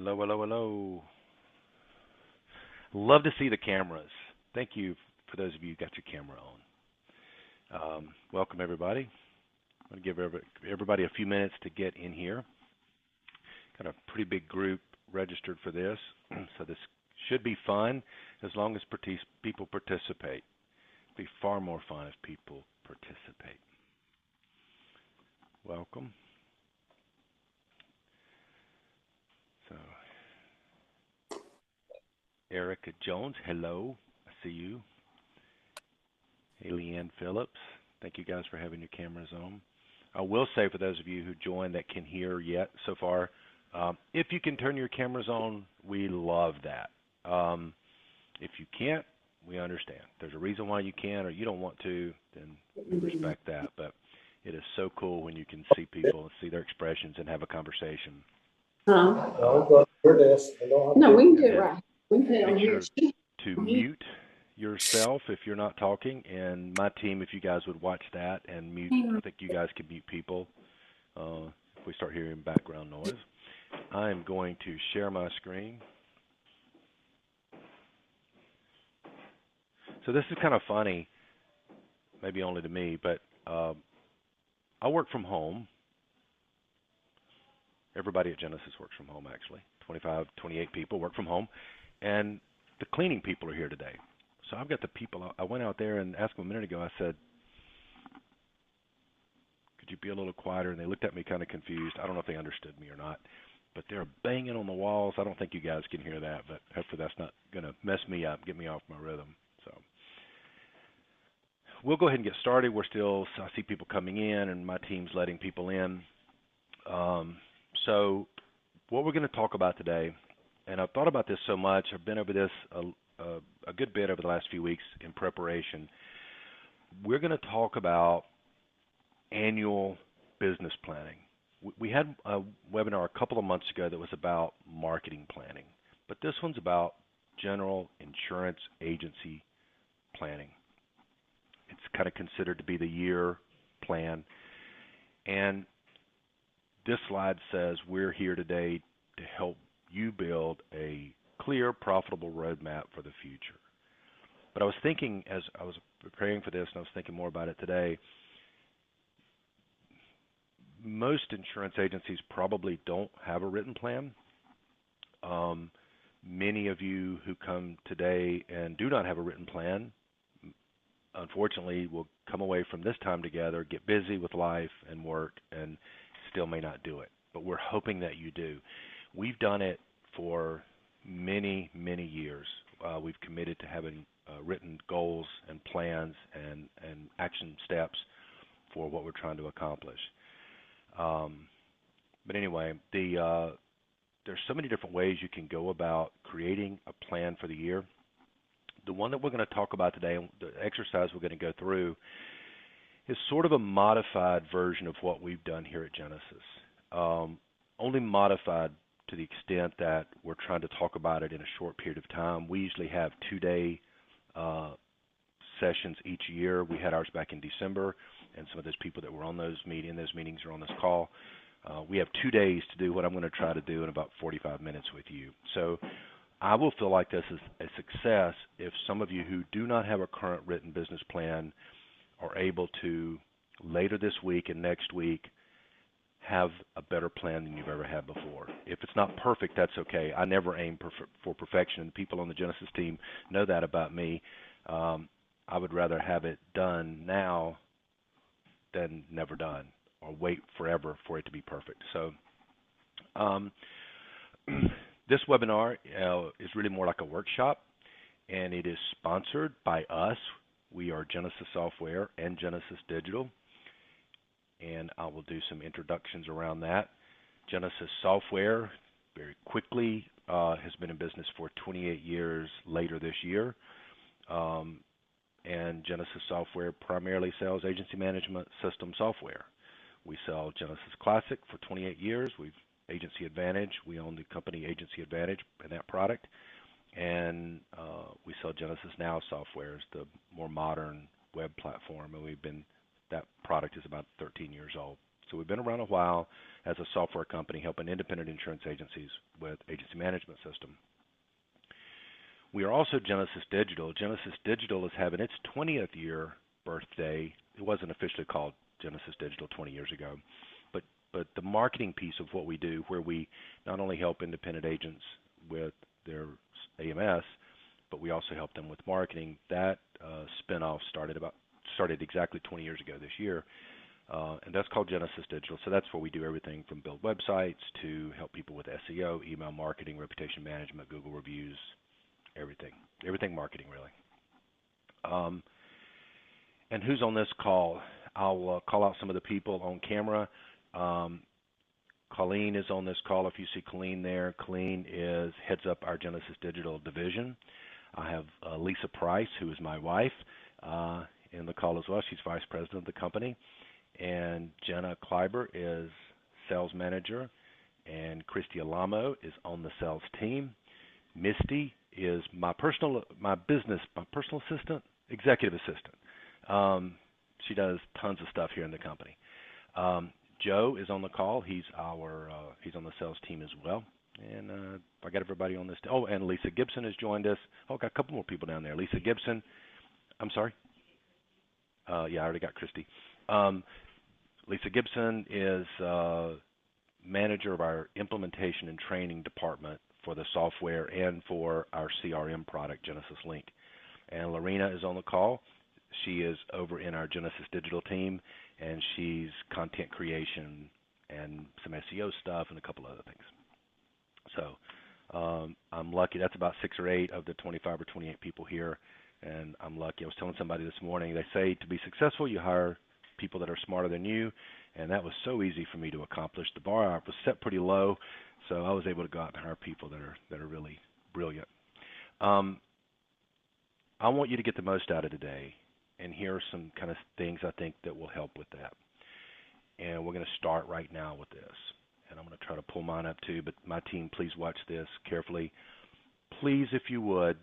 Hello, hello, hello. Love to see the cameras. Thank you for those of you who got your camera on. Welcome, everybody. I'm going to give everybody a few minutes to get in here. Got a pretty big group registered for this, so this should be fun as long as people participate. It'll be far more fun if people participate. Welcome. So, Erica Jones, hello. I see you. Hey, Leanne Phillips. Thank you guys for having your cameras on. I will say for those of you who joined that can hear yet so far, if you can turn your cameras on, we love that. If you can't, we understand. There's a reason why you can or you don't want to, then we respect that. But it is so cool when you can see people and see their expressions and have a conversation. No, we can do it right. We can make sure to mute yourself if you're not talking, and my team, if you guys would watch that and mute, I think you guys could mute people if we start hearing background noise. I am going to share my screen. So this is kind of funny, maybe only to me, but I work from home. Everybody at Genesis works from home, actually. 25, 28 people work from home. And the cleaning people are here today. So I've got the people. I went out there and asked them a minute ago. I said, could you be a little quieter? And they looked at me kind of confused. I don't know if they understood me or not. But they're banging on the walls. I don't think you guys can hear that, but hopefully that's not going to mess me up, get me off my rhythm. So we'll go ahead and get started. I see people coming in, and my team's letting people in. So what we're going to talk about today, and I've thought about this so much, I've been over this a good bit over the last few weeks in preparation. We're going to talk about annual business planning. We had a webinar a couple of months ago that was about marketing planning, but this one's about general insurance agency planning. It's kind of considered to be the year plan, and this slide says we're here today to help you build a clear, profitable roadmap for the future. But I was thinking as I was preparing for this, and I was thinking more about it today, most insurance agencies probably don't have a written plan. Many of you who come today and do not have a written plan, unfortunately, will come away from this time together, get busy with life and work, and still may not do it. But we're hoping that you do. We've done it for many, many years. We've committed to having written goals and plans and action steps for what we're trying to accomplish. But anyway, there's so many different ways you can go about creating a plan for the year. The one that we're going to talk about today, the exercise we're going to go through, is sort of a modified version of what we've done here at Genesis. Only modified to the extent that we're trying to talk about it in a short period of time. We usually have 2-day sessions each year. We had ours back in December, and some of those people that were on those meetings are on this call. We have 2 days to do what I'm going to try to do in about 45 minutes with you. So I will feel like this is a success if some of you who do not have a current written business plan are able to, later this week and next week, have a better plan than you've ever had before. If it's not perfect, that's okay. I never aim for perfection, and people on the Genesis team know that about me. I would rather have it done now than never done, or wait forever for it to be perfect. So this webinar is really more like a workshop, and it is sponsored by us. We are Jenesis Software and Jenesis Digital, and I will do some introductions around that. Jenesis Software, very quickly, has been in business for 28 years later this year, and Jenesis Software primarily sells agency management system software. We sell Jenesis Classic for 28 years. We've Agency Advantage. We own the company Agency Advantage and that product. And we sell Genesis Now software as the more modern web platform, and that product is about 13 years old. So we've been around a while as a software company helping independent insurance agencies with agency management system. We are also Jenesis Digital. Jenesis Digital is having its 20th year birthday. It wasn't officially called Jenesis Digital 20 years ago, but the marketing piece of what we do, where we not only help independent agents with their AMS, but we also help them with marketing. That spinoff started exactly 20 years ago this year, and that's called Jenesis Digital. So that's where we do everything from build websites to help people with SEO, email marketing, reputation management, Google reviews, everything marketing really. And who's on this call? I'll call out some of the people on camera. Colleen is on this call. If you see Colleen there, Colleen heads up our Jenesis Digital division. I have Lisa Price, who is my wife, in the call as well. She's vice president of the company. And Jenna Kleiber is sales manager. And Christy Alamo is on the sales team. Misty is my personal assistant, executive assistant. She does tons of stuff here in the company. Joe is on the call. He's on the sales team as well. And I got everybody on this. Oh, and Lisa Gibson has joined us. Oh, got a couple more people down there. Lisa Gibson. I'm sorry. Yeah, I already got Christy. Lisa Gibson is manager of our implementation and training department for the software and for our CRM product, Jenesis Link. And Lorena is on the call. She is over in our Jenesis Digital team, and she's content creation and some SEO stuff and a couple other things. So I'm lucky. That's about 6 or 8 of the 25 or 28 people here, and I'm lucky. I was telling somebody this morning, they say to be successful, you hire people that are smarter than you, and that was so easy for me to accomplish. The bar was set pretty low, so I was able to go out and hire people that are really brilliant. I want you to get the most out of today, and here are some kind of things I think that will help with that. And we're going to start right now with this. And I'm going to try to pull mine up too, but my team, please watch this carefully. Please, if you would,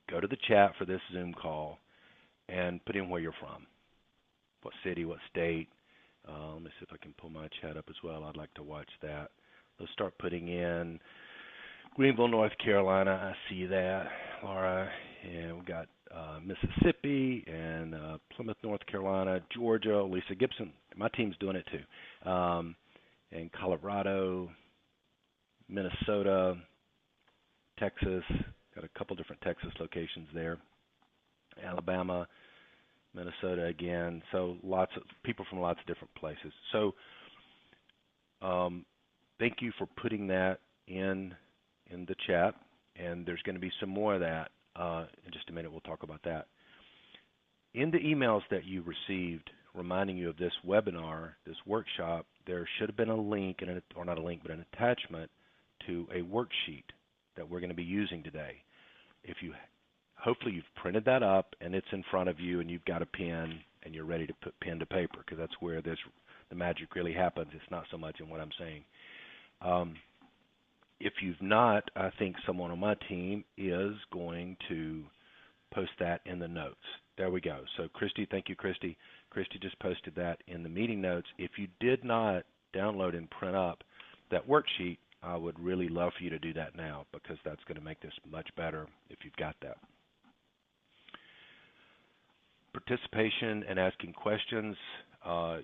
go to the chat for this Zoom call and put in where you're from. What city, what state. Let me see if I can pull my chat up as well. I'd like to watch that. Let's start putting in Greenville, North Carolina. I see that, Laura. And we've got Mississippi and Plymouth, North Carolina, Georgia, Lisa Gibson. My team's doing it too. And Colorado, Minnesota, Texas. Got a couple different Texas locations there. Alabama, Minnesota again. So lots of people from lots of different places. So thank you for putting that in the chat. And there's going to be some more of that. In just a minute, we'll talk about that. In the emails that you received reminding you of this webinar, this workshop, there should have been a link, or not a link, but an attachment to a worksheet that we're going to be using today. Hopefully you've printed that up and it's in front of you and you've got a pen and you're ready to put pen to paper, because that's where the magic really happens. It's not so much in what I'm saying. If you've not, I think someone on my team is going to post that in the notes. There we go. So Christy, thank you, Christy. Christy just posted that in the meeting notes. If you did not download and print up that worksheet, I would really love for you to do that now, because that's going to make this much better if you've got that. Participation and asking questions.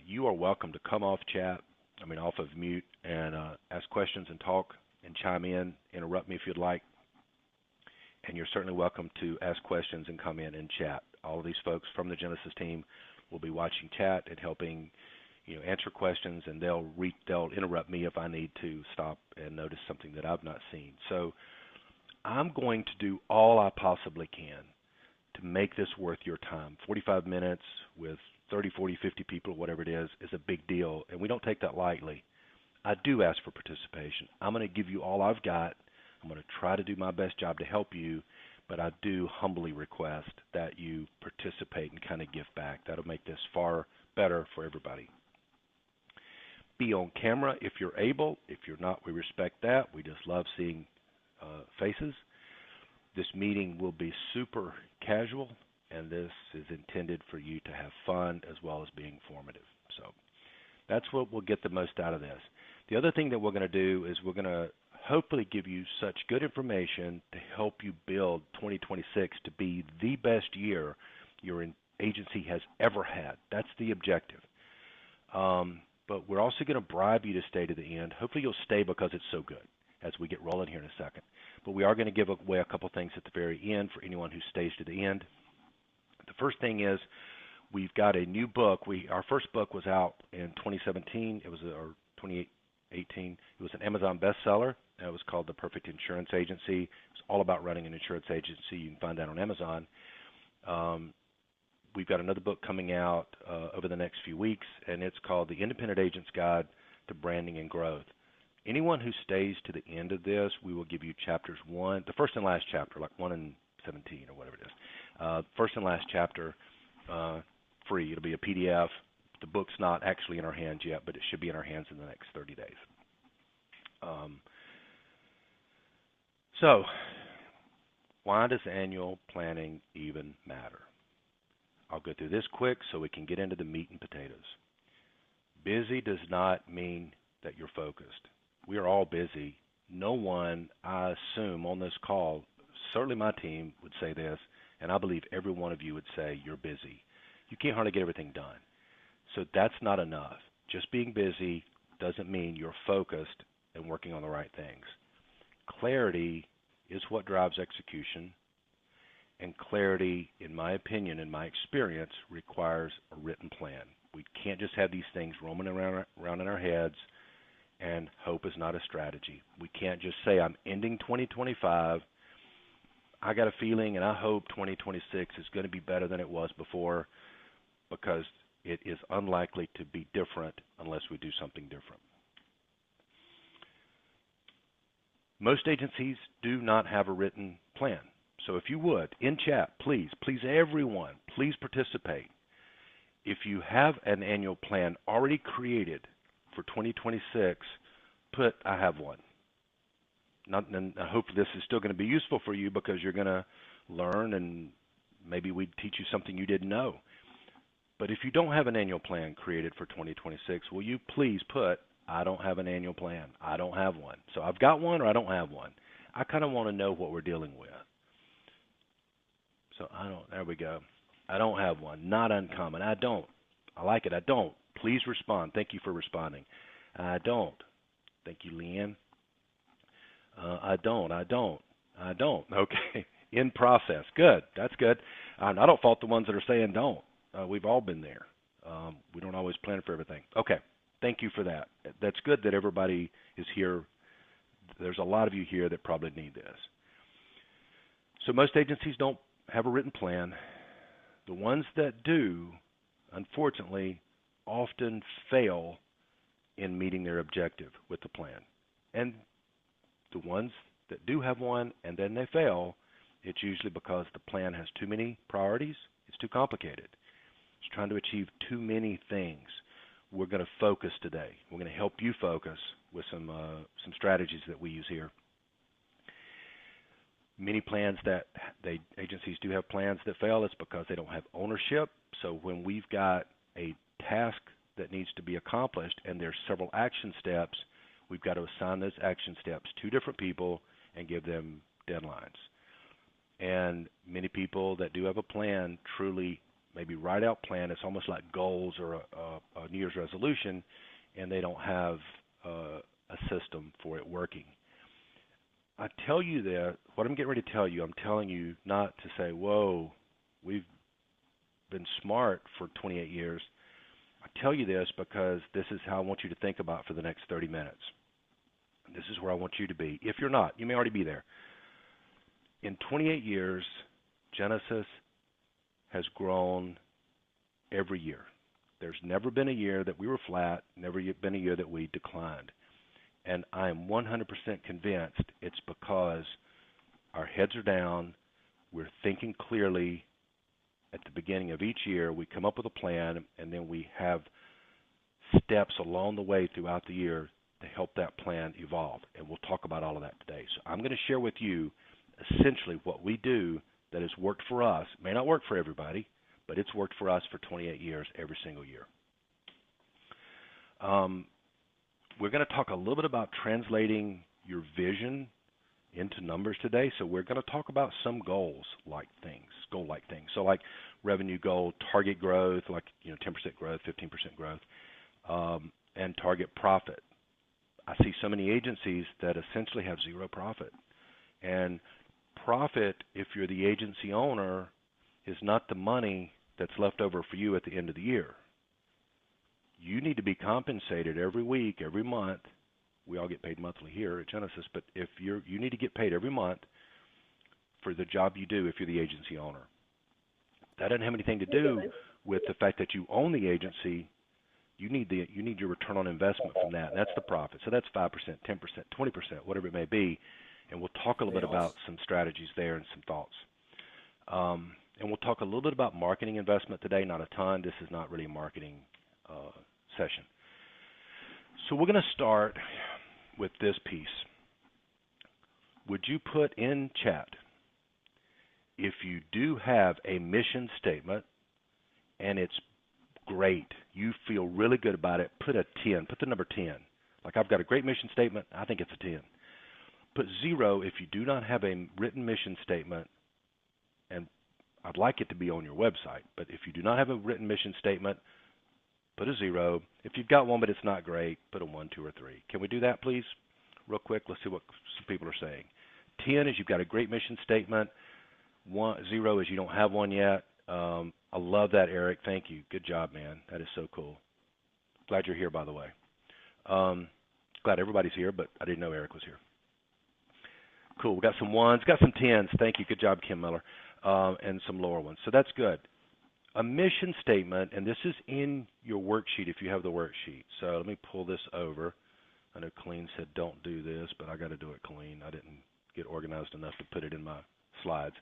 You are welcome to come off of mute, and ask questions and talk and chime in, interrupt me if you'd like. And you're certainly welcome to ask questions and come in and chat. All of these folks from the Jenesis team will be watching chat and helping answer questions, and they'll interrupt me if I need to stop and notice something that I've not seen. So I'm going to do all I possibly can to make this worth your time. 45 minutes with 30, 40, 50 people, whatever it is a big deal, and we don't take that lightly. I do ask for participation. I'm going to give you all I've got. I'm going to try to do my best job to help you, but I do humbly request that you participate and kind of give back. That'll make this far better for everybody. Be on camera if you're able. If you're not, we respect that. We just love seeing faces. This meeting will be super casual, and this is intended for you to have fun as well as being informative. So That's what will get the most out of this. The other thing that we're going to do is we're going to hopefully give you such good information to help you build 2026 to be the best year your agency has ever had. That's the objective. But we're also going to bribe you to stay to the end. Hopefully you'll stay because it's so good as we get rolling here in a second. But we are going to give away a couple things at the very end for anyone who stays to the end. The first thing is we've got a new book. Our first book was out in 2017. It was or 2018. It was an Amazon bestseller. It was called The Perfect Insurance Agency. It's all about running an insurance agency. You can find that on Amazon. We've got another book coming out over the next few weeks, and it's called The Independent Agent's Guide to Branding and Growth. Anyone who stays to the end of this, we will give you chapters 1, the first and last chapter, like 1 and 17 or whatever it is. First and last chapter, free. It'll be a PDF. The book's not actually in our hands yet, but it should be in our hands in the next 30 days. So, why does annual planning even matter? I'll go through this quick so we can get into the meat and potatoes. Busy does not mean that you're focused. We are all busy. No one, I assume, on this call, certainly my team would say this, and I believe every one of you would say you're busy. You can't hardly get everything done. So that's not enough. Just being busy doesn't mean you're focused and working on the right things. Clarity is what drives execution, and clarity, in my opinion, in my experience, requires a written plan. We can't just have these things roaming around in our heads, and hope is not a strategy. We can't just say, I'm ending 2025, I got a feeling and I hope 2026 is going to be better than it was before, because it is unlikely to be different unless we do something different. Most agencies do not have a written plan. So if you would, in chat, please everyone, please participate. If you have an annual plan already created for 2026, put, I have one. And I hope this is still going to be useful for you because you're going to learn, and maybe we'd teach you something you didn't know. But if you don't have an annual plan created for 2026, will you please put, I don't have an annual plan. I don't have one. So I've got one or I don't have one. I kind of want to know what we're dealing with. So there we go. I don't have one. Not uncommon. I don't. I like it. I don't. Please respond. Thank you for responding. I don't. Thank you, Leanne. I don't. Okay. In process. Good. That's good. I don't fault the ones that are saying don't. We've all been there. We don't always plan for everything. Okay. Thank you for that. That's good that everybody is here. There's a lot of you here that probably need this. So most agencies don't have a written plan. The ones that do, unfortunately, often fail in meeting their objective with the plan. And the ones that do have one and then they fail, it's usually because the plan has too many priorities. It's too complicated. It's trying to achieve too many things. We're going to focus today. We're going to help you focus with some strategies that we use here. Many plans agencies do have plans that fail. It's because they don't have ownership. So when we've got a task that needs to be accomplished and there's several action steps, we've got to assign those action steps to different people and give them deadlines. And many people that do have a plan truly maybe write out plan. It's almost like goals or a New Year's resolution, and they don't have a system for it working. I tell you that, what I'm getting ready to tell you, I'm telling you not to say, whoa, we've been smart for 28 years. I tell you this because this is how I want you to think about for the next 30 minutes. This is where I want you to be. If you're not, you may already be there. In 28 years, Jenesis has grown every year. There's never been a year that we were flat, never been a year that we declined. And I am 100% convinced it's because our heads are down, we're thinking clearly. At the beginning of each year, we come up with a plan, and then we have steps along the way throughout the year to help that plan evolve. And we'll talk about all of that today. So I'm going to share with you essentially what we do that has worked for us. It may not work for everybody, but it's worked for us for 28 years every single year. We're going to talk a little bit about translating your vision into numbers today. So we're going to talk about some goal-like things. So like revenue goal, target growth, like 10% growth, 15% growth, and target profit. I see so many agencies that essentially have zero profit. And profit, if you're the agency owner, is not the money that's left over for you at the end of the year. You need to be compensated every week, every month. We all get paid monthly here at Jenesis, but if you need to get paid every month for the job you do if you're the agency owner. That doesn't have anything to do with the fact that you own the agency. You need your return on investment from that, and that's the profit. So that's 5%, 10%, 20%, whatever it may be, and we'll talk a little bit about some strategies there and some thoughts. And we'll talk a little bit about marketing investment today, not a ton. This is not really a marketing session. So we're going to start with this piece. Would you put in chat if you do have a mission statement and it's great, you feel really good about it, put a 10, put the number 10. Like I've got a great mission statement, I think it's a 10. Put 0 if you do not have a written mission statement, and I'd like it to be on your website, but if you do not have a written mission statement, put a 0. If you've got one but it's not great, put a 1, 2, or 3. Can we do that, please? Real quick, let's see what some people are saying. 10 is you've got a great mission statement. 0 is you don't have one yet. I love that, Eric. Thank you. Good job, man. That is so cool. Glad you're here, by the way. Glad everybody's here, but I didn't know Eric was here. Cool. We got some 1s, got some 10s. Thank you. Good job, Kim Miller. And some lower ones. So that's good. A mission statement, and this is in your worksheet if you have the worksheet. So let me pull this over. I know Colleen said don't do this, but I got to do it, Colleen. I didn't get organized enough to put it in my slides.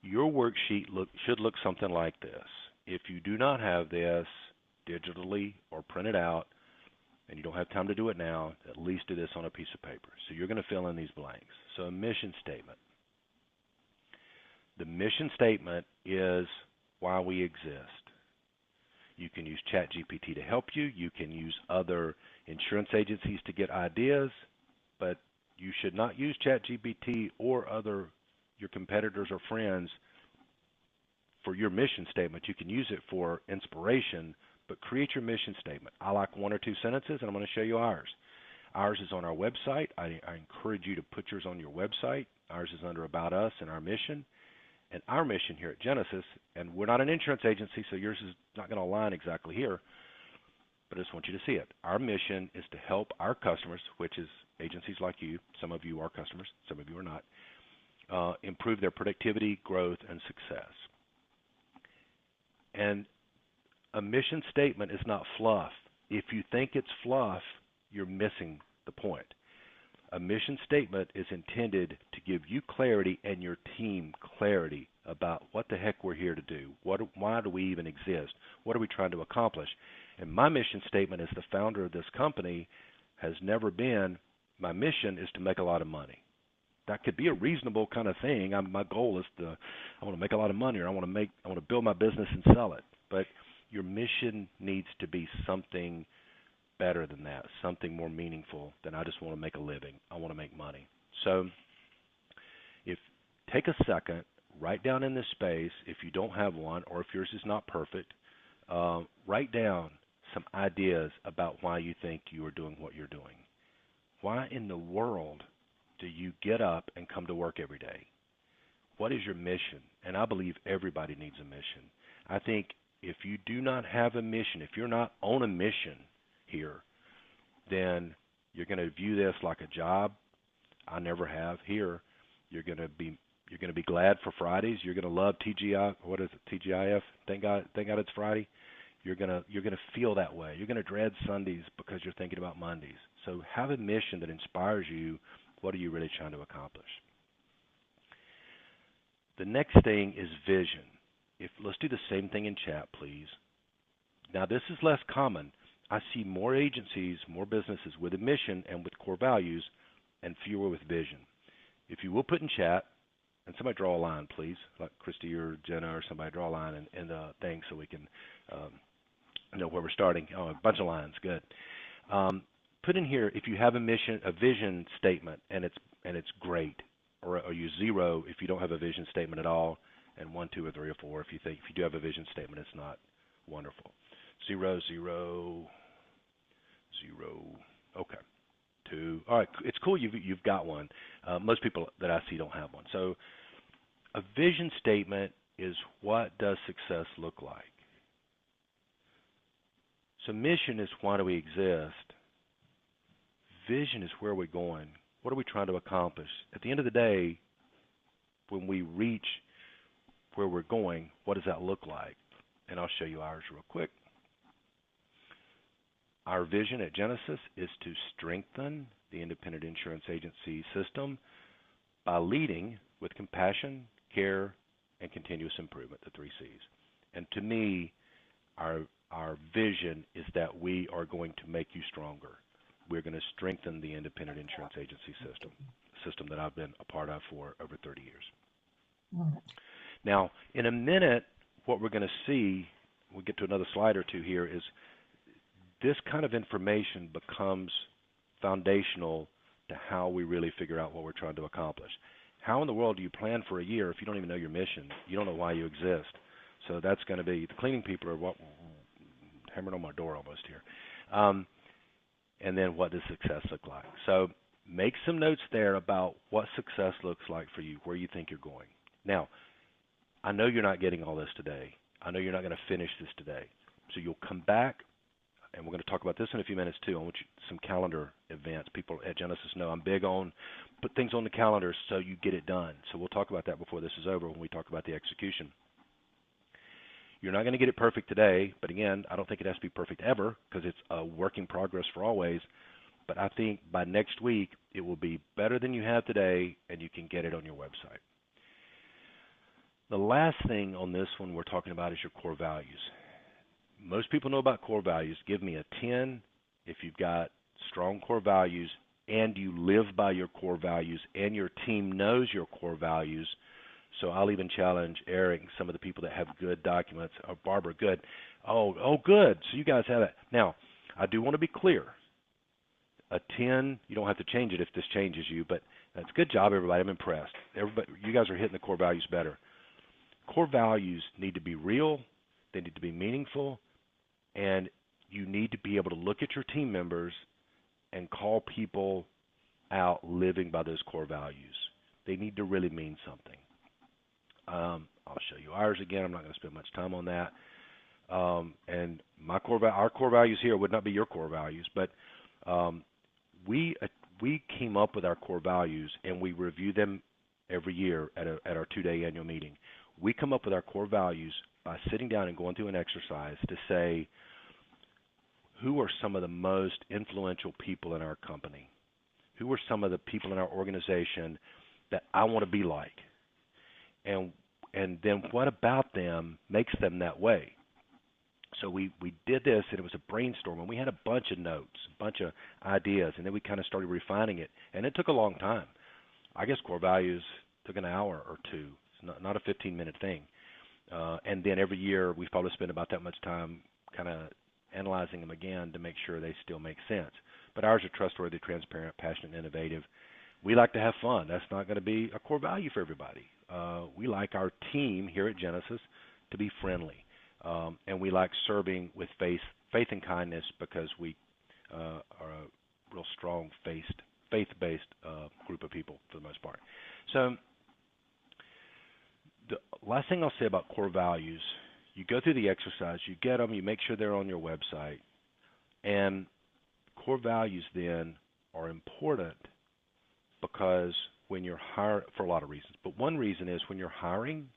Your worksheet should look something like this. If you do not have this digitally or printed out, and you don't have time to do it now, at least do this on a piece of paper. So you're going to fill in these blanks. So a mission statement. The mission statement is why we exist. You can use ChatGPT to help you. You can use other insurance agencies to get ideas, but you should not use ChatGPT or your competitors or friends for your mission statement. You can use it for inspiration, but create your mission statement. I like 1 or 2 sentences, and I'm going to show you ours. Ours is on our website. I encourage you to put yours on your website. Ours is under About Us and our mission. And our mission here at Jenesis, and we're not an insurance agency, so yours is not going to align exactly here, but I just want you to see it. Our mission is to help our customers, which is agencies like you. Some of you are customers, some of you are not, improve their productivity, growth, and success. And a mission statement is not fluff. If you think it's fluff, you're missing the point. A mission statement is intended to give you clarity and your team clarity about what the heck we're here to do. Why do we even exist? What are we trying to accomplish? And my mission statement as the founder of this company has never been, my mission is to make a lot of money. That could be a reasonable kind of thing. My goal is I want to make a lot of money, or I want to build my business and sell it. But your mission needs to be something better than that, something more meaningful than I just want to make a living. I want to make money. So take a second, write down in this space, if you don't have one or if yours is not perfect, write down some ideas about why you think you are doing what you're doing. Why in the world do you get up and come to work every day? What is your mission? And I believe everybody needs a mission. I think if you do not have a mission, if you're not on a mission here, then you're going to view this like a job. I never have here. You're going to be glad for Fridays. You're going to love TGI. What is it? TGIF. Thank God it's Friday. You're going to feel that way. You're going to dread Sundays because you're thinking about Mondays. So have a mission that inspires you. What are you really trying to accomplish? The next thing is vision. Let's do the same thing in chat, please. Now, this is less common. I see more agencies, more businesses with a mission and with core values, and fewer with vision. If you will put in chat, and somebody draw a line, please, like Christy or Jenna or somebody draw a line in the thing so we can know where we're starting. Oh, a bunch of lines. Good. Put in here if you have a vision statement, and it's great, or use 0 if you don't have a vision statement at all, and 1, 2, or 3, or 4 if you do have a vision statement. It's not wonderful. 0, 0, 0. Okay. 2. All right. It's cool. You've got one. Most people that I see don't have one. So a vision statement is, what does success look like? So mission is, why do we exist? Vision is, where are we going? What are we trying to accomplish? At the end of the day, when we reach where we're going, what does that look like? And I'll show you ours real quick. Our vision at Jenesis is to strengthen the independent insurance agency system by leading with compassion, care, and continuous improvement, the 3 C's. And to me, our vision is that we are going to make you stronger. We're going to strengthen the independent insurance agency system that I've been a part of for over 30 years. Now, in a minute, what we're going to see, we'll get to another slide or two here, is this kind of information becomes foundational to how we really figure out what we're trying to accomplish. How in the world do you plan for a year if you don't even know your mission? You don't know why you exist. So that's going to be, the cleaning people are hammering on my door almost here. And then, what does success look like? So make some notes there about what success looks like for you, where you think you're going. Now, I know you're not getting all this today. I know you're not going to finish this today. So you'll come back, and we're going to talk about this in a few minutes too. I want you some calendar events. People at Jenesis know I'm big on put things on the calendar so you get it done. So we'll talk about that before this is over when we talk about the execution. You're not going to get it perfect today, but again, I don't think it has to be perfect ever because it's a work in progress for always. But I think by next week, it will be better than you have today, and you can get it on your website. The last thing on this one we're talking about is your core values. Most people know about core values. Give me a 10 if you've got strong core values and you live by your core values and your team knows your core values. So I'll even challenge Eric and some of the people that have good documents. Oh, Barbara, good. Oh, good. So you guys have it. Now, I do want to be clear. A 10, you don't have to change it if this changes you, but that's a good job, everybody. I'm impressed. Everybody, you guys are hitting the core values better. Core values need to be real. They need to be meaningful. And you need to be able to look at your team members and call people out living by those core values. They need to really mean something. I'll show you ours again. I'm not going to spend much time on that. And our core values here would not be your core values, but we came up with our core values and we review them every year at our 2-day annual meeting. We come up with our core values by sitting down and going through an exercise to say, who are some of the most influential people in our company? Who are some of the people in our organization that I want to be like? And then what about them makes them that way? So we did this, and it was a brainstorm, and we had a bunch of notes, a bunch of ideas, and then we kind of started refining it, and it took a long time. I guess core values took an hour or two. It's not a 15-minute thing. And then every year we probably spend about that much time kind of analyzing them again to make sure they still make sense. But ours are trustworthy, transparent, passionate, innovative. We like to have fun. That's not going to be a core value for everybody. We like our team here at Jenesis to be friendly. And we like serving with faith and kindness because we are a real strong faith-based group of people for the most part. So the last thing I'll say about core values, you go through the exercise, you get them, you make sure they're on your website. And core values then are important because when you're hiring, for a lot of reasons, but one reason is when you're hiring,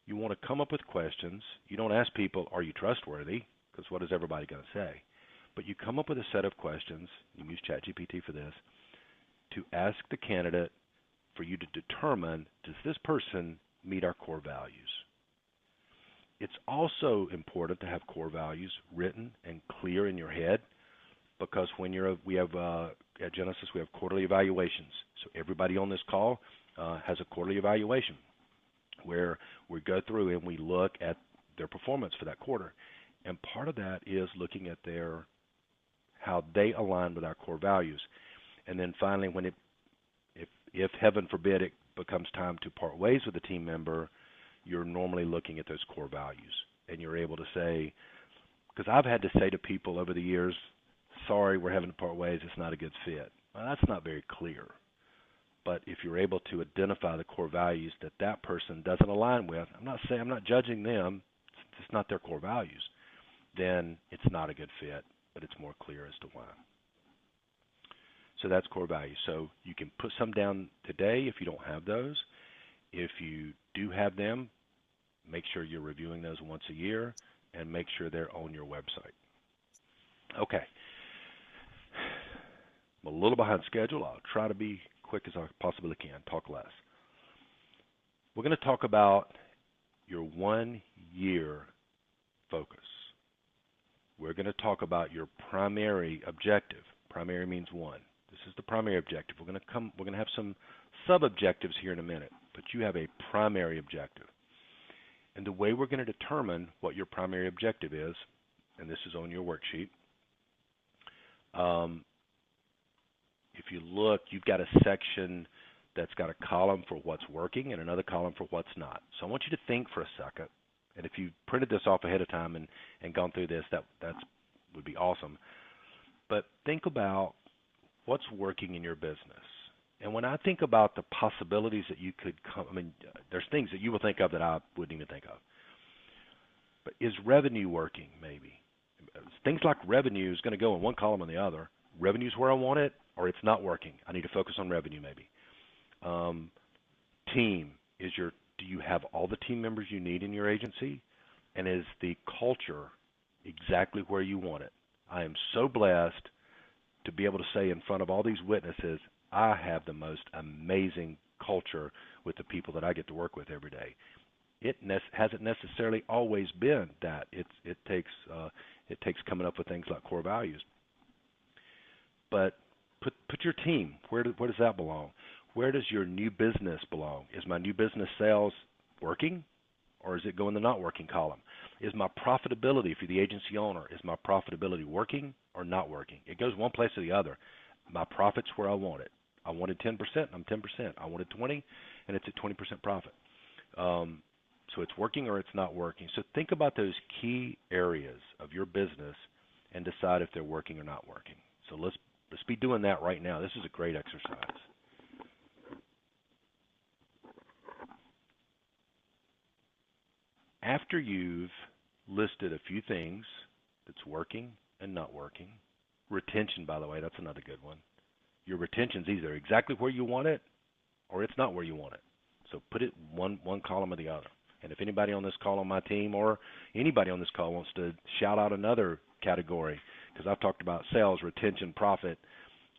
you want to come up with questions. You don't ask people, are you trustworthy? Because what is everybody going to say? But you come up with a set of questions, you use ChatGPT for this, to ask the candidate for you to determine, does this person meet our core values? It's also important to have core values written and clear in your head because when we have at Jenesis, we have quarterly evaluations. So everybody on this call has a quarterly evaluation where we go through and we look at their performance for that quarter. And part of that is looking at how they align with our core values. And then finally, if heaven forbid it becomes time to part ways with a team member, you're normally looking at those core values. And you're able to say, because I've had to say to people over the years, sorry, we're having to part ways, it's not a good fit. Well, that's not very clear. But if you're able to identify the core values that person doesn't align with, I'm not judging them, it's just not their core values, then it's not a good fit, but it's more clear as to why. So that's core values. So you can put some down today if you don't have those. If you do have them, make sure you're reviewing those once a year and make sure they're on your website. Okay. I'm a little behind schedule. I'll try to be quick as I possibly can, talk less. We're going to talk about your 1 year focus. We're going to talk about your primary objective. Primary means one. This is the primary objective. We're going to have some sub-objectives here in a minute, but you have a primary objective. And the way we're going to determine what your primary objective is, and this is on your worksheet, if you look, you've got a section that's got a column for what's working and another column for what's not. So I want you to think for a second, and if you printed this off ahead of time and gone through this, that would be awesome. But think about what's working in your business. And when I think about the possibilities that you could come, there's things that you will think of that I wouldn't even think of. But is revenue working, maybe? Things like revenue is going to go in one column or the other. Revenue's where I want it, or it's not working. I need to focus on revenue, maybe. Team, do you have all the team members you need in your agency? And is the culture exactly where you want it? I am so blessed to be able to say in front of all these witnesses, I have the most amazing culture with the people that I get to work with every day. It hasn't necessarily always been that. It takes coming up with things like core values. But put your team, where does that belong? Where does your new business belong? Is my new business sales working, or is it going in the not working column? Is my profitability for the agency owner, is my profitability working or not working? It goes one place or the other. My profit's where I want it. I wanted 10%, I'm 10%. I wanted 20, and it's at 20% profit. So it's working or it's not working. So think about those key areas of your business and decide if they're working or not working. So let's be doing that right now. This is a great exercise. After you've listed a few things that's working and not working, retention, by the way, that's another good one. Your retention's either exactly where you want it or it's not where you want it. So put it one column or the other. And if anybody on this call on my team or anybody on this call wants to shout out another category, because I've talked about sales, retention, profit,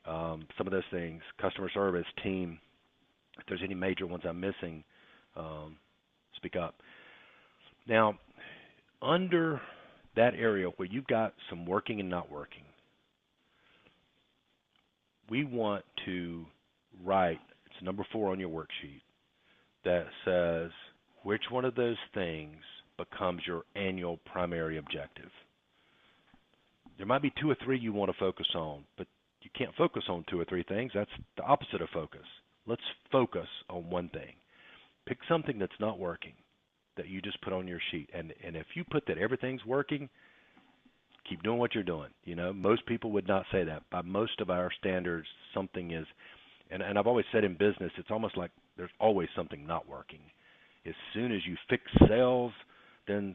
some of those things, customer service, team, if there's any major ones I'm missing, speak up. Now, under that area where you've got some working and not working, we want to write, it's number 4 on your worksheet, that says which one of those things becomes your annual primary objective. There might be 2 or 3 you want to focus on, but you can't focus on 2 or 3 things. That's the opposite of focus. Let's focus on one thing. Pick something that's not working that you just put on your sheet. And if you put that everything's working, keep doing what you're doing. You know, most people would not say that. By most of our standards, something is, and I've always said in business, it's almost like there's always something not working. As soon as you fix sales, then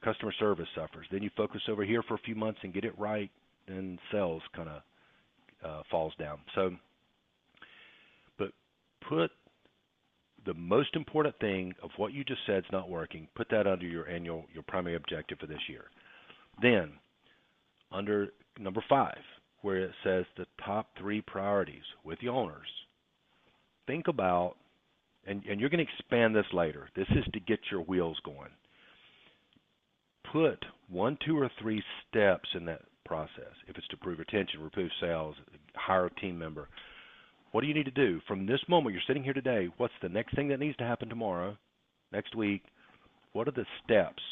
customer service suffers. Then you focus over here for a few months and get it right, then sales kind of falls down. So, but put the most important thing of what you just said is not working, put that under your primary objective for this year. Then, under number 5, where it says the top 3 priorities with the owners, think about, and you're going to expand this later. This is to get your wheels going. Put 1, 2, or 3 steps in that process. If it's to improve retention, improve sales, hire a team member, what do you need to do? From this moment, you're sitting here today, what's the next thing that needs to happen tomorrow, next week? What are the steps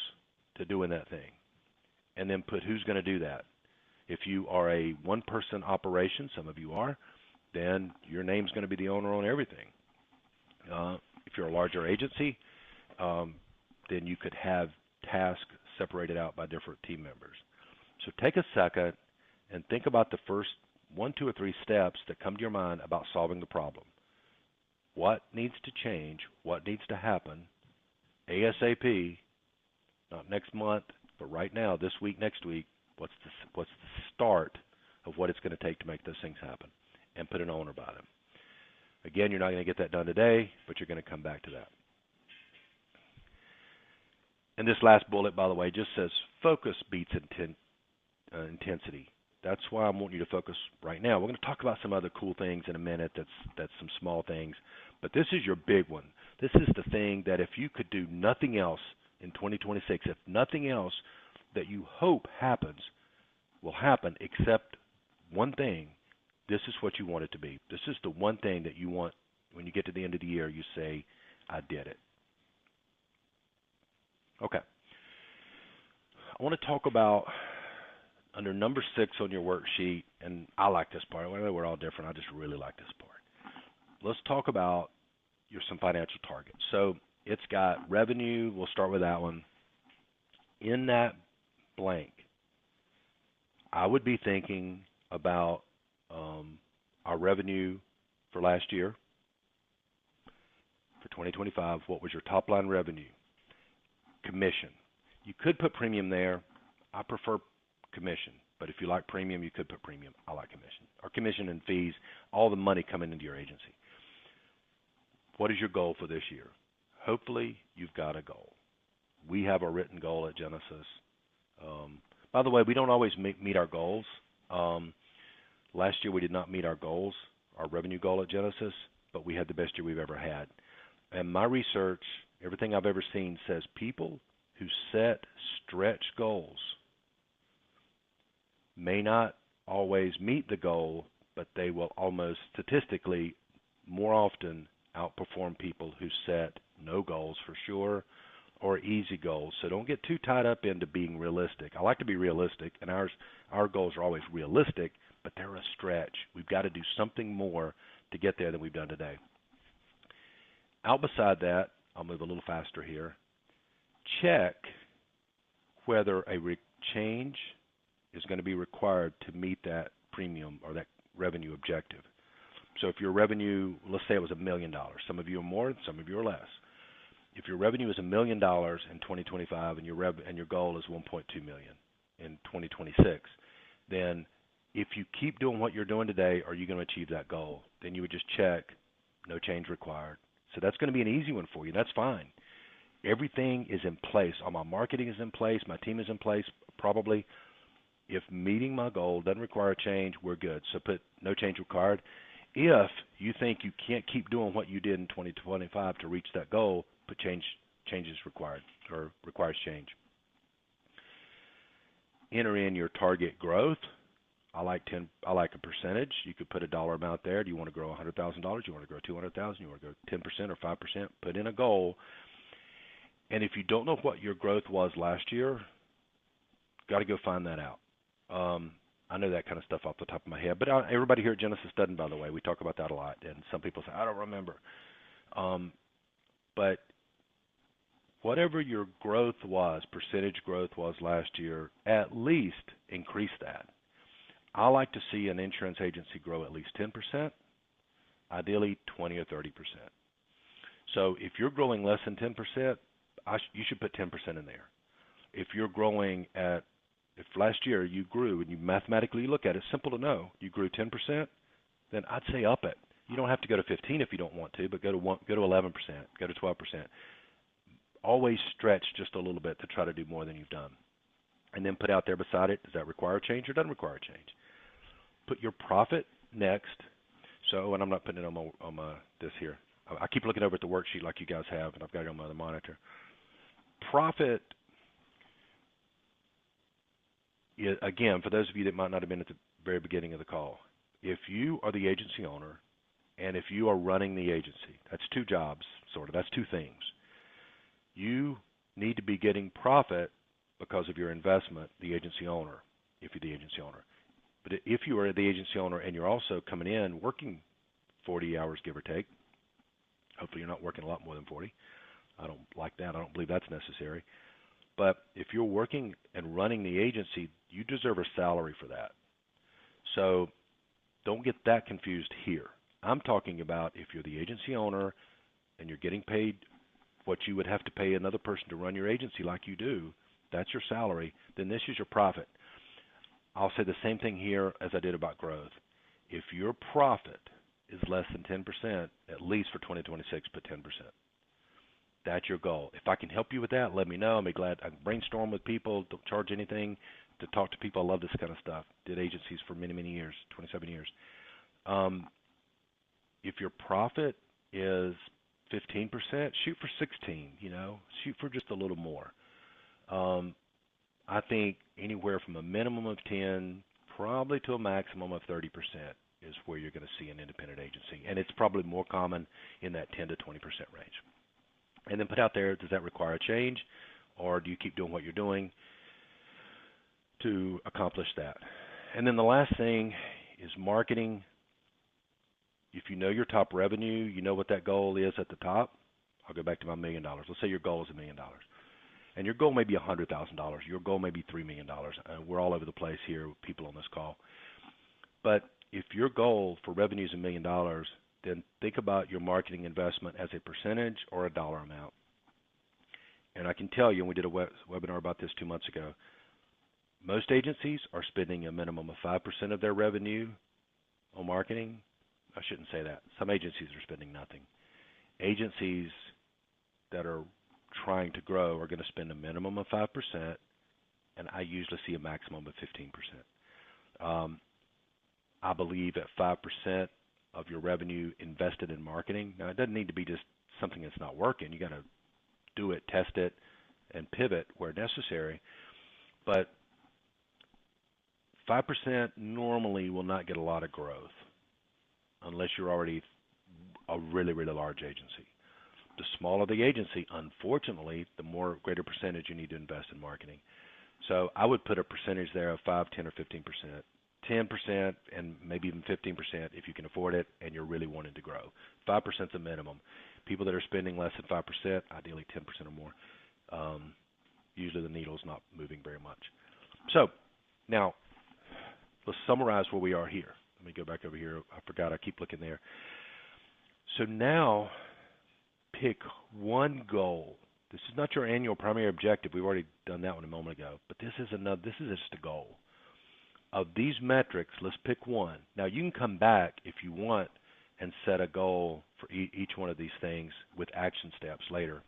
to doing that thing? and then put who's going to do that. If you are a one-person operation, some of you are, then your name's going to be the owner on everything. If you're a larger agency, then you could have tasks separated out by different team members. So take a second and think about the first 1, 2, or 3 steps that come to your mind about solving the problem. What needs to change? What needs to happen? ASAP, not next month, but right now, this week, next week. What's the start of what it's going to take to make those things happen, and put an owner by them. Again, you're not going to get that done today, but you're going to come back to that. And this last bullet, by the way, just says focus beats intensity. That's why I want you to focus right now. We're going to talk about some other cool things in a minute. That's some small things, but this is your big one. This is the thing that if you could do nothing else in 2026, if nothing else that you hope happens will happen except one thing, this is what you want it to be. This is the one thing that you want when you get to the end of the year, you say, I did it. Okay. I want to talk about under number 6 on your worksheet, and I like this part. I know we're all different. I just really like this part. Let's talk about some financial targets. So it's got revenue. We'll start with that one. In that blank, I would be thinking about our revenue for last year, for 2025. What was your top line revenue? Commission. You could put premium there. I prefer commission, but if you like premium, you could put premium. I like commission. Or commission and fees, all the money coming into your agency. What is your goal for this year? Hopefully, you've got a goal. We have a written goal at Jenesis. By the way, we don't always meet our goals. Last year, we did not meet our goals, our revenue goal at Jenesis, but we had the best year we've ever had. And my research, everything I've ever seen, says people who set stretch goals may not always meet the goal, but they will almost statistically more often outperform people who set no goals for sure, or easy goals. So don't get too tied up into being realistic. I like to be realistic, and our goals are always realistic, but they're a stretch. We've got to do something more to get there than we've done today. Out beside that, I'll move a little faster here. Check whether a change is going to be required to meet that premium or that revenue objective. So if your revenue, let's say it was $1 million. Some of you are more, some of you are less. If your revenue is $1 million in 2025 and your goal is $1.2 million in 2026, then if you keep doing what you're doing today, are you going to achieve that goal? Then you would just check, no change required. So that's going to be an easy one for you. That's fine. Everything is in place. All my marketing is in place. My team is in place, probably. If meeting my goal doesn't require a change, we're good. So put no change required. If you think you can't keep doing what you did in 2025 to reach that goal, put changes required or requires change. Enter in your target growth. I like a percentage. You could put a dollar amount there. Do you want to grow $100,000? Do you want to grow $200,000? You want to grow 10% or 5%? Put in a goal. And if you don't know what your growth was last year, got to go find that out. I know that kind of stuff off the top of my head, but everybody here at Jenesis doesn't, by the way. We talk about that a lot, and some people say, I don't remember. But whatever your growth was, percentage growth was last year, at least increase that. I like to see an insurance agency grow at least 10%, ideally 20 or 30%. So if you're growing less than 10%, you should put 10% in there. If you're growing if last year you grew and you mathematically look at it, it's simple to know, you grew 10%, then I'd say up it. You don't have to go to 15 if you don't want to, but go to 11%, go to 12%. Always stretch just a little bit to try to do more than you've done. And then put out there beside it, does that require a change or doesn't require a change? Put your profit next. So, and I'm not putting it on my this here. I keep looking over at the worksheet like you guys have, and I've got it on my other monitor. Profit, again, for those of you that might not have been at the very beginning of the call, if you are the agency owner and if you are running the agency, that's two jobs, sort of. That's two things. You need to be getting profit because of your investment, the agency owner, if you're the agency owner. But if you are the agency owner and you're also coming in working 40 hours, give or take, hopefully you're not working a lot more than 40. I don't like that. I don't believe that's necessary. But if you're working and running the agency, you deserve a salary for that. So don't get that confused here. I'm talking about if you're the agency owner and you're getting paid what you would have to pay another person to run your agency like you do, that's your salary, then this is your profit. I'll say the same thing here as I did about growth. If your profit is less than 10%, at least for 2026, put 10%. That's your goal. If I can help you with that, let me know. I'll be glad. I can brainstorm with people. Don't charge anything to talk to people. I love this kind of stuff. Did agencies for many, many years, 27 years. If your profit is 15%, shoot for 16, shoot for just a little more. I think anywhere from a minimum of 10, probably to a maximum of 30% is where you're going to see an independent agency. And it's probably more common in that 10 to 20% range. And then put out there, does that require a change, or do you keep doing what you're doing to accomplish that? And then the last thing is marketing. If you know your top revenue, you know what that goal is at the top. I'll go back to my $1 million. Let's say your goal is $1 million. And your goal may be $100,000. Your goal may be $3 million. We're all over the place here with people on this call. But if your goal for revenue is $1 million, then think about your marketing investment as a percentage or a dollar amount. And I can tell you, and we did a webinar about this 2 months ago, most agencies are spending a minimum of 5% of their revenue on marketing. I shouldn't say that. Some agencies are spending nothing. Agencies that are trying to grow are going to spend a minimum of 5%, and I usually see a maximum of 15%. I believe at 5% of your revenue invested in marketing. Now, it doesn't need to be just something that's not working. You got to do it, test it, and pivot where necessary. But 5% normally will not get a lot of growth unless you're already a really, really large agency. The smaller the agency, unfortunately, the greater percentage you need to invest in marketing. So I would put a percentage there of 5, 10, or 15%. 10% and maybe even 15% if you can afford it and you're really wanting to grow. 5% is a minimum. People that are spending less than 5%, ideally 10% or more, usually the needle's not moving very much. So now let's summarize where we are here. Let me go back over here. I forgot. I keep looking there. So now pick one goal. This is not your annual primary objective. We've already done that one a moment ago. But this is just a goal. Of these metrics, let's pick one. Now, you can come back if you want and set a goal for each one of these things with action steps later.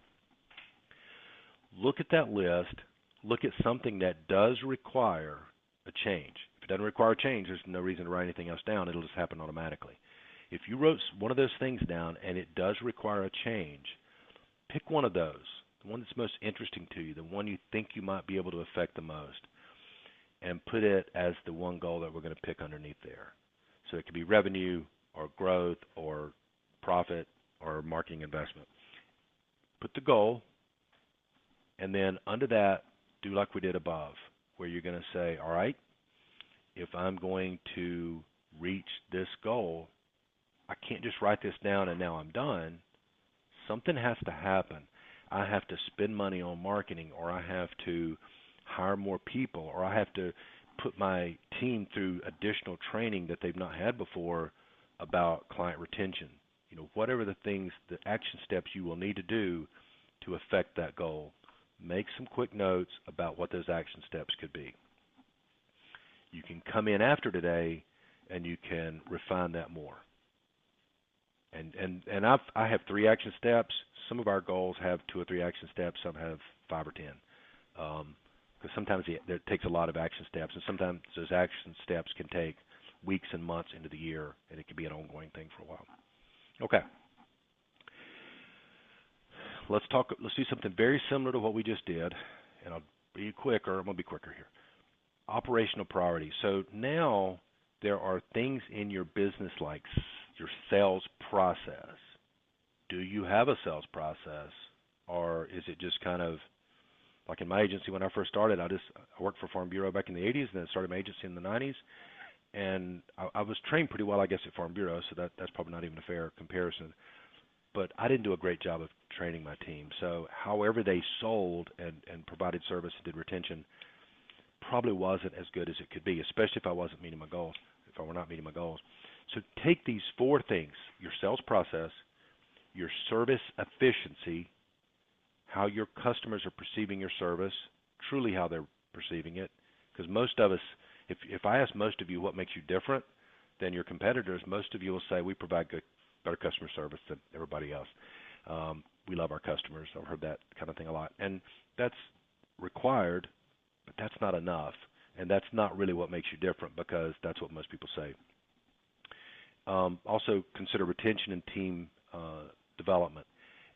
Look at that list. Look at something that does require a change. If it doesn't require a change, there's no reason to write anything else down. It'll just happen automatically. If you wrote one of those things down and it does require a change, pick one of those, the one that's most interesting to you, the one you think you might be able to affect the most, and put it as the one goal that we're going to pick underneath there. So it could be revenue or growth or profit or marketing investment. Put the goal, and then under that, do like we did above, where you're going to say, all right, if I'm going to reach this goal, I can't just write this down and now I'm done. Something has to happen. I have to spend money on marketing, or I have to hire more people, or I have to put my team through additional training that they've not had before about client retention. Whatever the things, the action steps you will need to do to affect that goal. Make some quick notes about what those action steps could be. You can come in after today and you can refine that more. And I have 3 action steps. Some of our goals have 2 or 3 action steps. Some have 5 or 10. Because sometimes it takes a lot of action steps, and sometimes those action steps can take weeks and months into the year, and it can be an ongoing thing for a while. Okay. Let's do something very similar to what we just did, and I'll be quicker. I'm going to be quicker here. Operational priorities. So now there are things in your business like your sales process. Do you have a sales process, or is it just kind of Like in my agency when I first started, I worked for Farm Bureau back in the 80s, and then started my agency in the 90s. And I was trained pretty well, I guess, at Farm Bureau, so that's probably not even a fair comparison. But I didn't do a great job of training my team. So however they sold and provided service and did retention probably wasn't as good as it could be, especially if I wasn't meeting my goals, if I were not meeting my goals. So take these four things: your sales process, your service efficiency, how your customers are perceiving your service, truly how they're perceiving it. Because most of us, if I ask most of you what makes you different than your competitors, most of you will say we provide better customer service than everybody else. We love our customers. I've heard that kind of thing a lot. And that's required, but that's not enough. And that's not really what makes you different, because that's what most people say. Also consider retention and team development.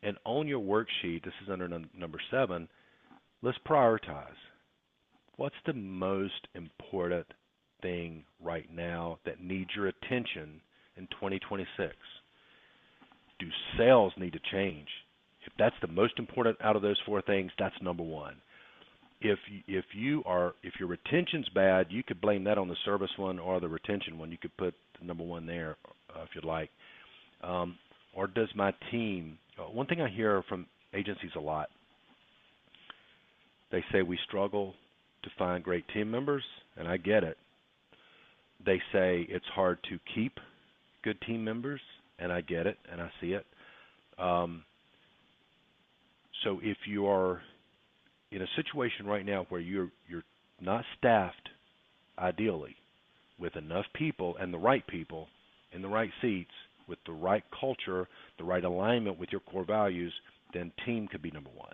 And on your worksheet, this is under number 7, let's prioritize. What's the most important thing right now that needs your attention in 2026? Do sales need to change? If that's the most important out of those 4 things, that's number 1. If your retention's bad, you could blame that on the service one or the retention one. You could put the number 1 there if you'd like. Or does my team? One thing I hear from agencies a lot, they say we struggle to find great team members, and I get it. They say it's hard to keep good team members, and I get it, and I see it. So if you are in a situation right now where you're not staffed, ideally, with enough people and the right people in the right seats, with the right culture, the right alignment with your core values, then team could be number 1.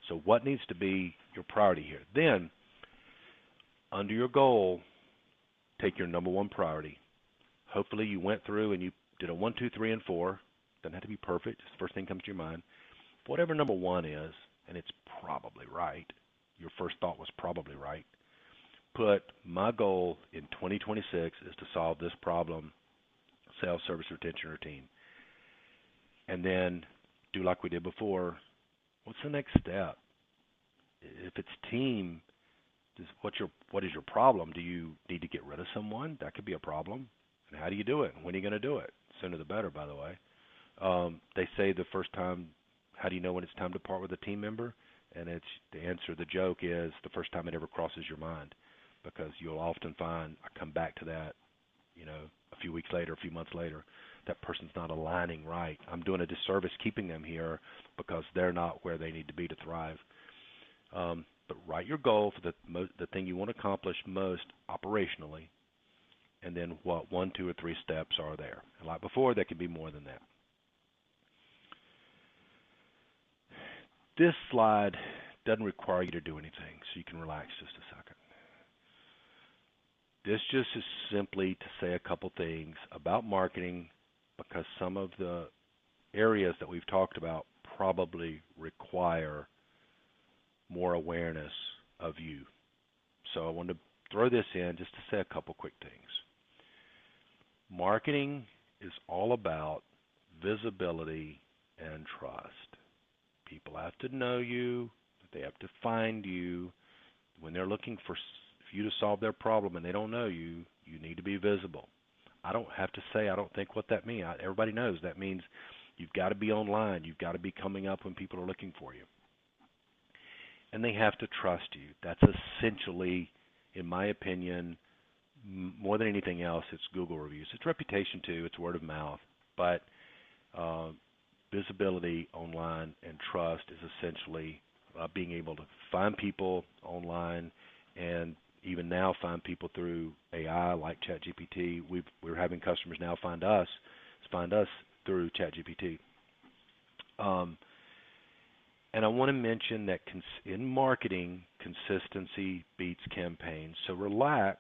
So what needs to be your priority here? Then, under your goal, take your number 1 priority. Hopefully you went through and you did a 1, 2, 3, and 4. Doesn't have to be perfect. It's the first thing that comes to your mind. Whatever number 1 is, and it's probably right, your first thought was probably right, put my goal in 2026 is to solve this problem: sales, service, retention, or team. And then do like we did before. What's the next step? If it's team, what is your problem? Do you need to get rid of someone? That could be a problem. And how do you do it? And when are you going to do it? Sooner the better, by the way. They say the first time, how do you know when it's time to part with a team member? And it's the answer, the joke is the first time it ever crosses your mind, because you'll often find, I come back to that, a few weeks later, a few months later, that person's not aligning right. I'm doing a disservice keeping them here because they're not where they need to be to thrive. But write your goal for the thing you want to accomplish most operationally, and then what 1, 2, or 3 steps are there. And like before, there can be more than that. This slide doesn't require you to do anything, so you can relax just a second. This just is simply to say a couple things about marketing, because some of the areas that we've talked about probably require more awareness of you. So I wanted to throw this in just to say a couple quick things. Marketing is all about visibility and trust. People have to know you. They have to find you. When they're looking for you to solve their problem and they don't know you, you need to be visible. I don't have to say I don't think what that means. Everybody knows that means you've got to be online. You've got to be coming up when people are looking for you. And they have to trust you. That's essentially, in my opinion, more than anything else, it's Google reviews. It's reputation too. It's word of mouth. But visibility online and trust is essentially being able to find people online, and even now find people through AI like ChatGPT. We're having customers now find us through ChatGPT. And I want to mention that in marketing, consistency beats campaigns. So relax.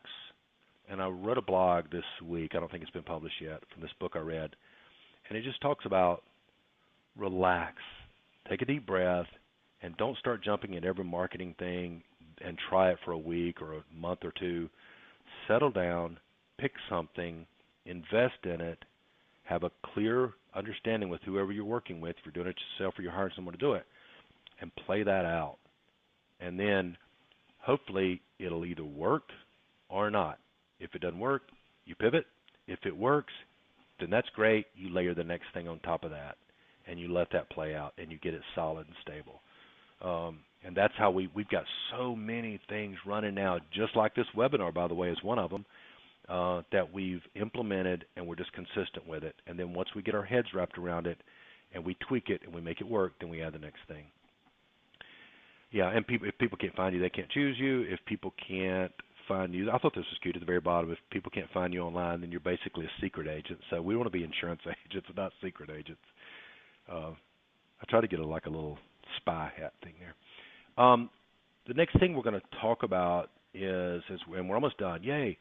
And I wrote a blog this week. I don't think it's been published yet, from this book I read. And it just talks about relax. Take a deep breath and don't start jumping at every marketing thing and try it for a week or a month or 2. Settle down, pick something, invest in it, have a clear understanding with whoever you're working with. If you're doing it yourself or you're hiring someone to do it, and play that out. And then hopefully it'll either work or not. If it doesn't work, you pivot. If it works, then that's great. You layer the next thing on top of that, and you let that play out, and you get it solid and stable. And that's how we've got so many things running now, just like this webinar, by the way, is one of them, that we've implemented, and we're just consistent with it. And then once we get our heads wrapped around it, and we tweak it, and we make it work, then we add the next thing. Yeah, and if people can't find you, they can't choose you. If people can't find you, I thought this was cute at the very bottom. If people can't find you online, then you're basically a secret agent. So we want to be insurance agents, not secret agents. I try to get a little spy hat thing there. The next thing we're going to talk about is, and we're almost done, yay,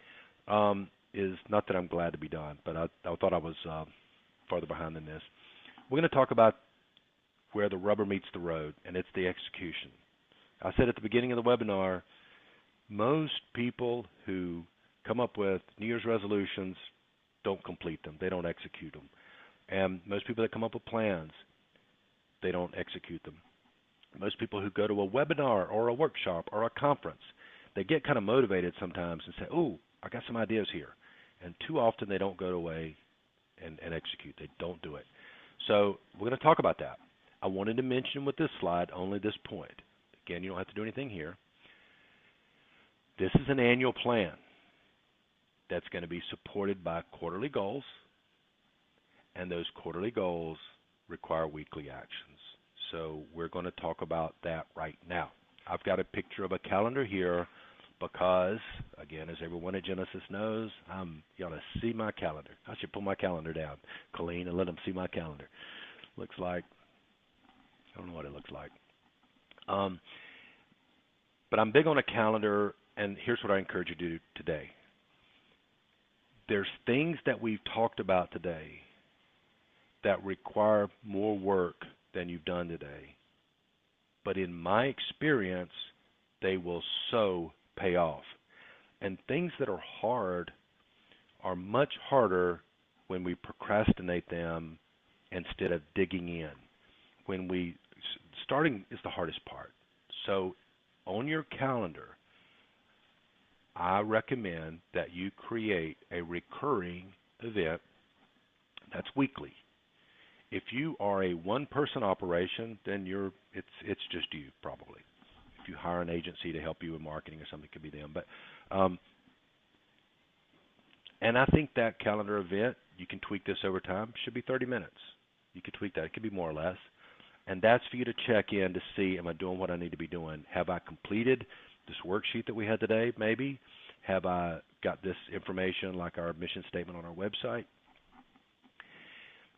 is not that I'm glad to be done, but I thought I was farther behind than this. We're going to talk about where the rubber meets the road, and it's the execution. I said at the beginning of the webinar, most people who come up with New Year's resolutions don't complete them. They don't execute them. And most people that come up with plans, they don't execute them. Most people who go to a webinar or a workshop or a conference, they get kind of motivated sometimes and say, oh, I got some ideas here. And too often they don't go away and execute. They don't do it. So we're going to talk about that. I wanted to mention with this slide only this point. Again, you don't have to do anything here. This is an annual plan that's going to be supported by quarterly goals, and those quarterly goals require weekly actions. So we're going to talk about that right now. I've got a picture of a calendar here because, again, as everyone at Jenesis knows, you ought to see my calendar. I should pull my calendar down, Colleen, and let them see my calendar. Looks like, I don't know what it looks like. But I'm big on a calendar, and here's what I encourage you to do today. There's things that we've talked about today that require more work than you've done today. But in my experience, they will so pay off. And things that are hard are much harder when we procrastinate them instead of digging in. Starting is the hardest part. So on your calendar, I recommend that you create a recurring event that's weekly. If you are a one-person operation, then it's just you probably. If you hire an agency to help you with marketing or something, it could be them. But and I think that calendar event, you can tweak this over time, should be 30 minutes. You could tweak that. It could be more or less. And that's for you to check in to see, am I doing what I need to be doing? Have I completed this worksheet that we had today, maybe? Have I got this information like our mission statement on our website?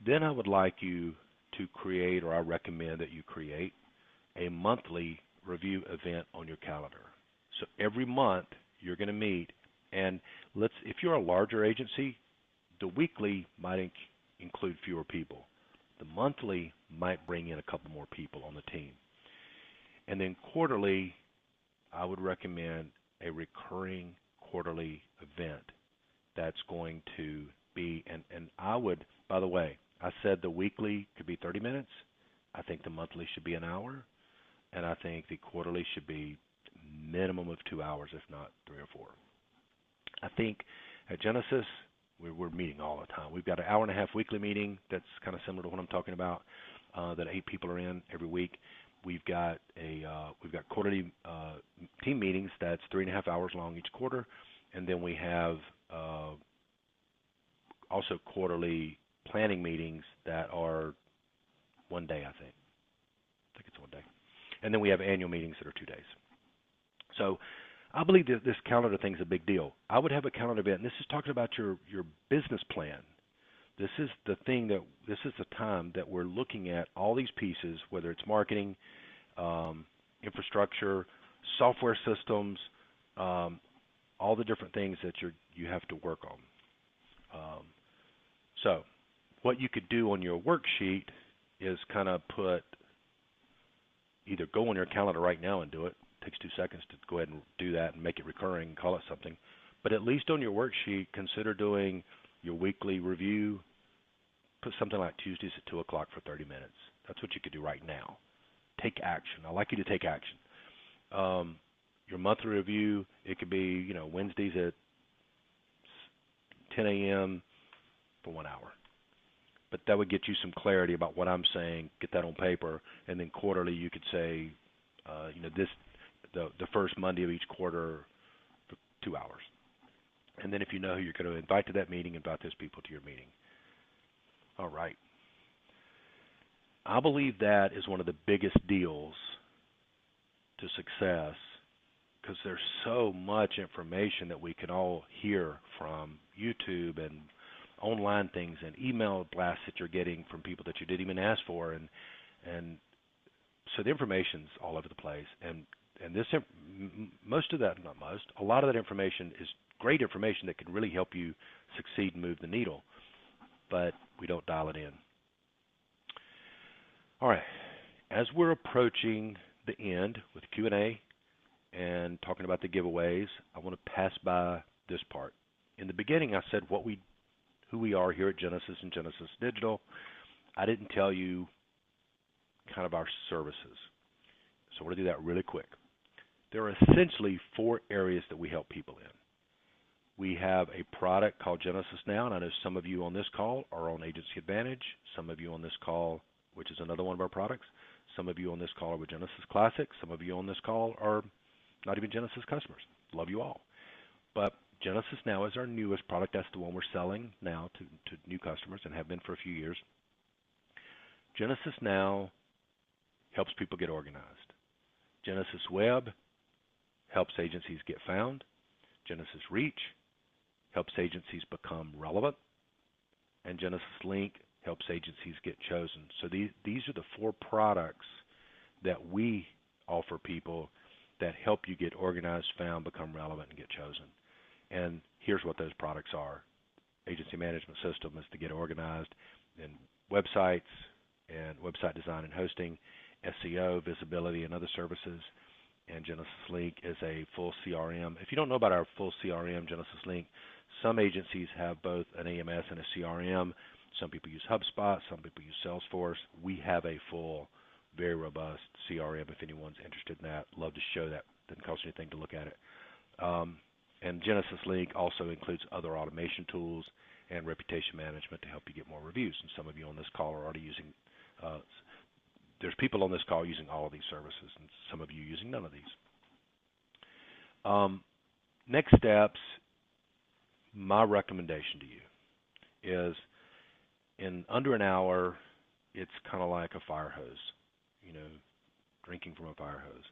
Then I would like you to create, or I recommend that you create, a monthly review event on your calendar. So every month you're going to meet, and if you're a larger agency, the weekly might include fewer people. The monthly might bring in a couple more people on the team. And then quarterly, I would recommend a recurring quarterly event that's going to be, and I would, by the way, I said the weekly could be 30 minutes. I think the monthly should be an hour. And I think the quarterly should be minimum of 2 hours, if not 3 or 4. I think at Jenesis, we're meeting all the time. We've got an hour-and-a-half weekly meeting that's kind of similar to what I'm talking about, that 8 people are in every week. We've got quarterly team meetings that's 3.5 hours long each quarter, and then we have also quarterly planning meetings that are 1 day, I think. I think it's 1 day. And then we have annual meetings that are 2 days. So I believe that this calendar thing is a big deal. I would have a calendar event, and this is talking about your business plan. This is the time that we're looking at all these pieces, whether it's marketing, infrastructure, software systems, all the different things that you have to work on. So what you could do on your worksheet is kind of either go on your calendar right now and do it. It takes 2 seconds to go ahead and do that and make it recurring and call it something. But at least on your worksheet, consider doing your weekly review. Put something like Tuesdays at 2 o'clock for 30 minutes. That's what you could do right now. Take action. I'd like you to take action. Your monthly review, it could be, Wednesdays at 10 a.m. for 1 hour. But that would get you some clarity about what I'm saying, get that on paper, and then quarterly you could say, the first Monday of each quarter for 2 hours. And then if you know who you're going to invite to that meeting, invite those people to your meeting. All right. I believe that is one of the biggest deals to success because there's so much information that we can all hear from YouTube and online things and email blasts that you're getting from people that you didn't even ask for, and so the information's all over the place, and this a lot of that information is great information that can really help you succeed and move the needle, but we don't dial it in. All right, as we're approaching the end with Q&A and talking about the giveaways, I want to pass by this part. In the beginning, I said who we are here at Jenesis and Jenesis Digital. I didn't tell you kind of our services. So I want to do that really quick. There are essentially 4 areas that we help people in. We have a product called Jenesis Now, and I know some of you on this call are on Agency Advantage. Some of you on this call, which is another one of our products. Some of you on this call are with Jenesis Classic. Some of you on this call are not even Jenesis customers. Love you all. But Jenesis Now is our newest product. That's the one we're selling now to new customers and have been for a few years. Jenesis Now helps people get organized. Jenesis Web helps agencies get found. Jenesis Reach helps agencies become relevant. And Jenesis Link helps agencies get chosen. So these are the 4 products that we offer people that help you get organized, found, become relevant, and get chosen. And here's what those products are. Agency Management System is to get organized in websites and website design and hosting, SEO, visibility, and other services. And Jenesis Link is a full CRM. If you don't know about our full CRM, Jenesis Link, some agencies have both an AMS and a CRM. Some people use HubSpot. Some people use Salesforce. We have a full, very robust CRM if anyone's interested in that. Love to show that. Doesn't cost anything to look at it. And Jenesis Link also includes other automation tools and reputation management to help you get more reviews. And some of you on this call are already using, there's people on this call using all of these services, and some of you using none of these. Next steps, my recommendation to you is in under an hour, it's kind of like a fire hose, drinking from a fire hose.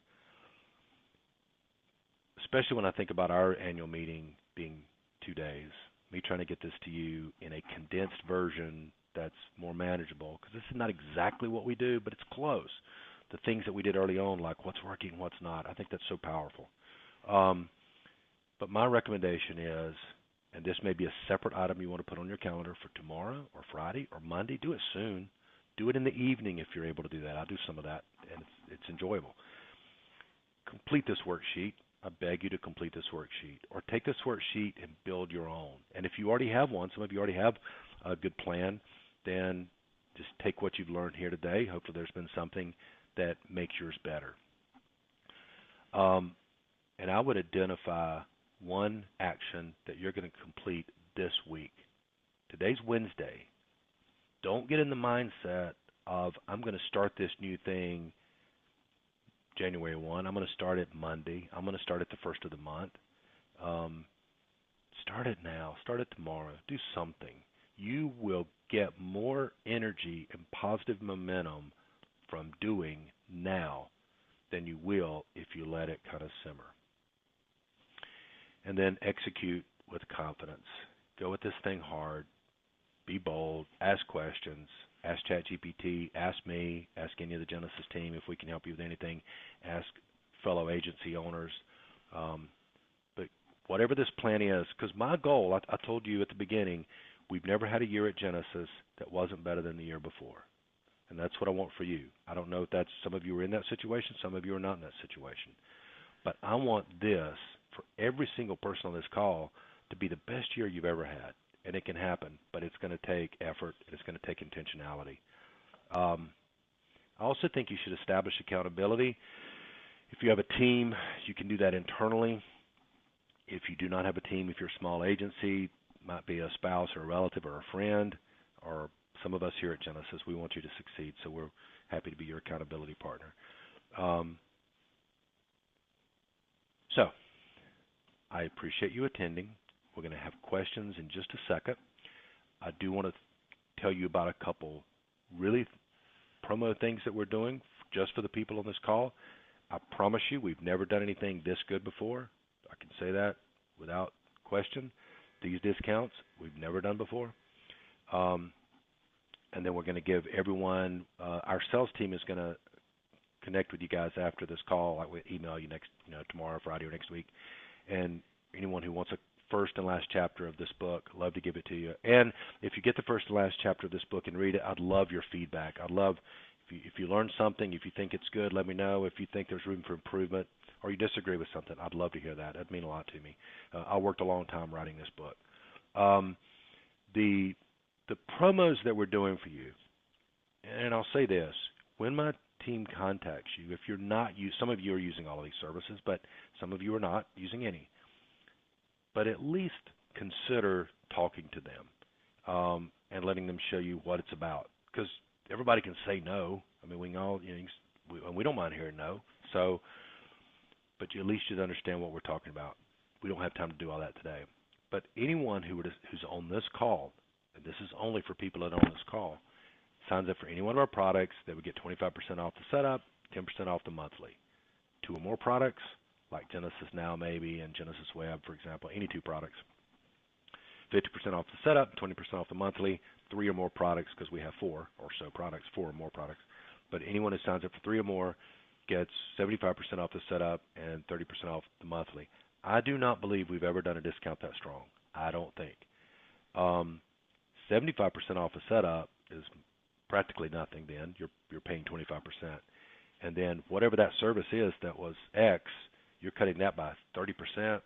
Especially when I think about our annual meeting being 2 days, me trying to get this to you in a condensed version that's more manageable, because this is not exactly what we do, but it's close. The things that we did early on, like what's working, what's not, I think that's so powerful. But my recommendation is, and this may be a separate item you want to put on your calendar for tomorrow or Friday or Monday, do it soon. Do it in the evening if you're able to do that. I do some of that, and it's enjoyable. Complete this worksheet. I beg you to complete this worksheet, or take this worksheet and build your own. And if you already have one, some of you already have a good plan, then just take what you've learned here today. Hopefully there's been something that makes yours better. And I would identify one action that you're going to complete this week. Today's Wednesday. Don't get in the mindset of, I'm going to start this new thing January 1. I'm going to start it Monday. I'm going to start it the first of the month. Start it now. Start it tomorrow. Do something. You will get more energy and positive momentum from doing now than you will if you let it kind of simmer. And then execute with confidence. Go at this thing hard. Be bold. Ask questions. Ask ChatGPT. Ask me. Ask any of the Jenesis team if we can help you with anything. Ask fellow agency owners. But whatever this plan is, because my goal, I told you at the beginning, we've never had a year at Jenesis that wasn't better than the year before. And that's what I want for you. I don't know if that's, some of you are in that situation, some of you are not in that situation. But I want this for every single person on this call to be the best year you've ever had. And it can happen, but it's going to take effort, and it's going to take intentionality. I also think you should establish accountability. If you have a team, you can do that internally. If you do not have a team, if you're a small agency, might be a spouse or a relative or a friend, or some of us here at Genesis, we want you to succeed, so we're happy to be your accountability partner. So I appreciate you attending. We're going to have questions in just a second. I do want to tell you about a couple really promo things that we're doing just for the people on this call. I promise you we've never done anything this good before. I can say that without question. These discounts we've never done before. And then we're going to give everyone, our sales team is going to connect with you guys after this call. Like we email you tomorrow, Friday, or next week. And anyone who wants a first and last chapter of this book, love to give it to you. And if you get the first and last chapter of this book and read it, I'd love your feedback. I'd love if you learn something, if you think it's good, let me know. If you think there's room for improvement or you disagree with something, I'd love to hear that. That'd mean a lot to me. I worked a long time writing this book. The promos that we're doing for you, and I'll say this, when my team contacts you, if you're not, some of you are using all of these services, but some of you are not using any. But at least consider talking to them and letting them show you what it's about. Because everybody can say no. I mean, we can all, we don't mind hearing no. So, but you at least should understand what we're talking about. We don't have time to do all that today. But anyone who's on this call, and this is only for people that are on this call, signs up for any one of our products, they would get 25% off the setup, 10% off the monthly. 2 or more products, like Jenesis Now maybe and Genesis Web, for example, any 2 products, 50% off the setup, 20% off the monthly. 3 or more products, because we have 4 or so products, 4 or more products. But anyone who signs up for 3 or more gets 75% off the setup and 30% off the monthly. I do not believe we've ever done a discount that strong. I don't think. 75% off a setup is practically nothing then. You're paying 25%. And then whatever that service is that was X, you're cutting that by 30%.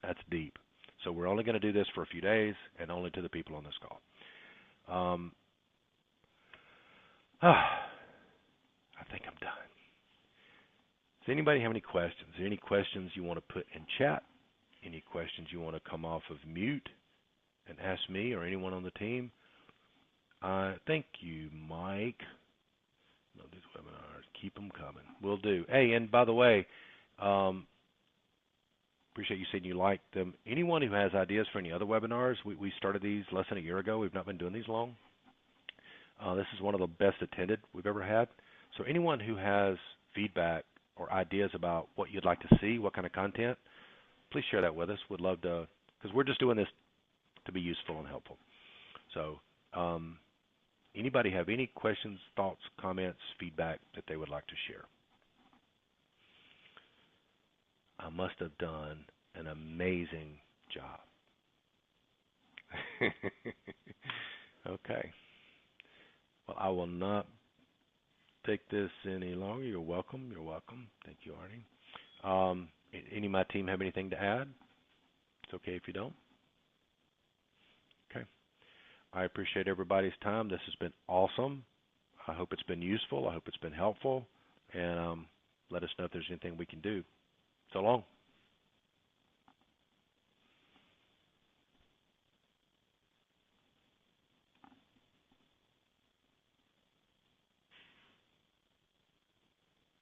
That's deep. So we're only going to do this for a few days and only to the people on this call. I think I'm done. Does anybody have any questions? Is there any questions you want to put in chat? Any questions you want to come off of mute and ask me or anyone on the team? Thank you, Mike. No, these webinars, keep them coming. Will do. Hey, and by the way, appreciate you saying you like them. Anyone who has ideas for any other webinars, we started these less than a year ago. We've not been doing these long. This is one of the best attended we've ever had. So anyone who has feedback or ideas about what you'd like to see, what kind of content, please share that with us. We'd love to, because we're just doing this to be useful and helpful. So anybody have any questions, thoughts, comments, feedback that they would like to share? I must have done an amazing job. Okay. Well, I will not take this any longer. You're welcome. You're welcome. Thank you, Arnie. Any of my team have anything to add? It's okay if you don't. Okay. I appreciate everybody's time. This has been awesome. I hope it's been useful. I hope it's been helpful. And let us know if there's anything we can do. So long.